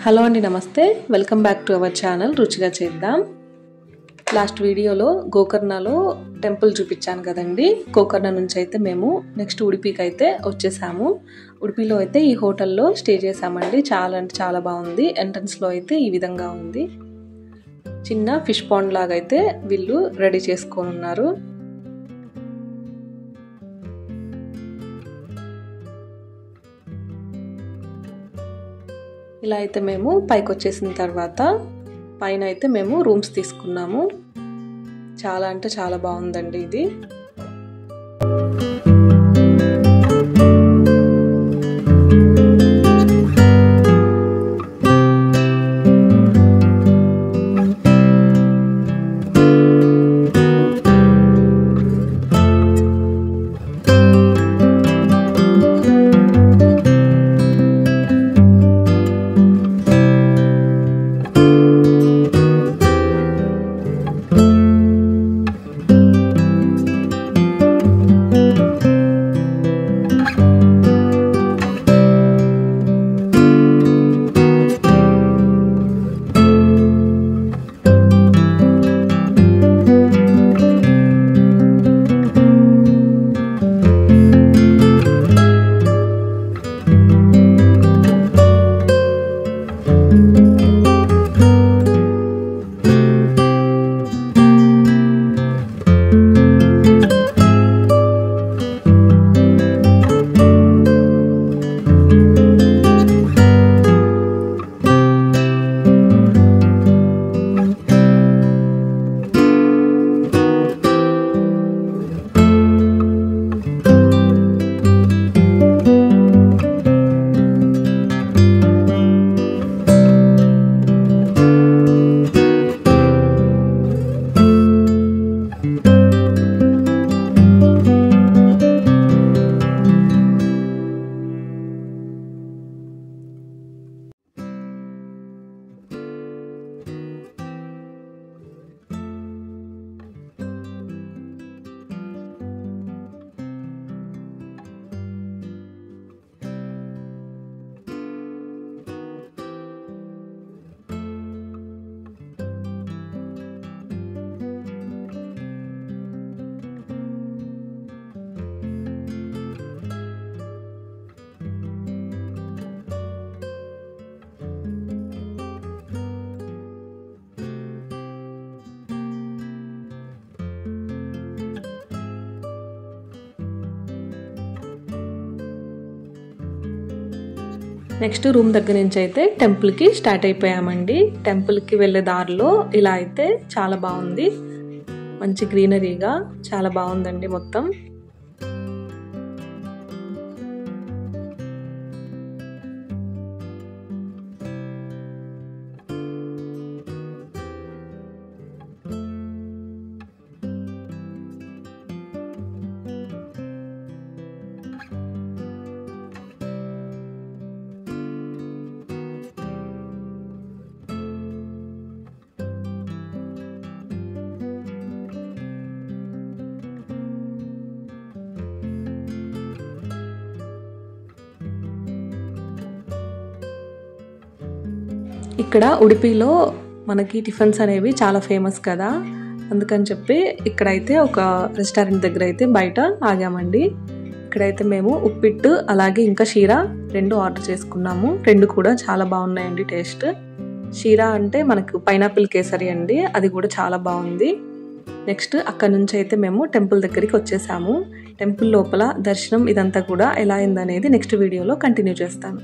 Hello అండి, నమస్తే. Welcome back to our channel రుచిగా చేద్దాం. లాస్ట్ వీడియోలో గోకర్ణలో టెంపుల్ చూపించాను కదండి. గోకర్ణ నుంచి అయితే మేము నెక్స్ట్ ఉడిపికి అయితే వచ్చేసాము. ఉడిపిలో అయితే ఈ హోటల్లో స్టే చేసామండి. చాలా అంటే చాలా బాగుంది. ఎంట్రన్స్లో అయితే ఈ విధంగా ఉంది. చిన్న ఫిష్ పాండ్ లాగా అయితే వీళ్ళు రెడీ చేసుకొని ఉన్నారు. ఇలా అయితే మేము పైకి వచ్చేసిన తర్వాత పైన అయితే మేము రూమ్స్ తీసుకున్నాము. చాలా అంటే చాలా బాగుందండి ఇది. నెక్స్ట్ రూమ్ దగ్గర నుంచి అయితే టెంపుల్కి స్టార్ట్ అయిపోయామండి. టెంపుల్కి వెళ్ళే దారిలో ఇలా అయితే చాలా బాగుంది. మంచి గ్రీనరీగా చాలా బాగుందండి మొత్తం. ఇక్కడ ఉడిపిలో మనకి టిఫిన్స్ అనేవి చాలా ఫేమస్ కదా. అందుకని చెప్పి ఇక్కడైతే ఒక రెస్టారెంట్ దగ్గర అయితే బయట ఆగామండి. ఇక్కడైతే మేము ఉప్పిట్టు అలాగే ఇంకా షీరా 2 ఆర్డర్ చేసుకున్నాము. 2 కూడా చాలా బాగున్నాయండి టేస్ట్. షీరా అంటే మనకు పైనాపిల్ కేసరి అండి, అది కూడా చాలా బాగుంది. నెక్స్ట్ అక్కడ నుంచి అయితే మేము టెంపుల్ దగ్గరికి వచ్చేసాము. టెంపుల్ లోపల దర్శనం ఇదంతా కూడా ఎలా అయిందనేది నెక్స్ట్ వీడియోలో కంటిన్యూ చేస్తాను.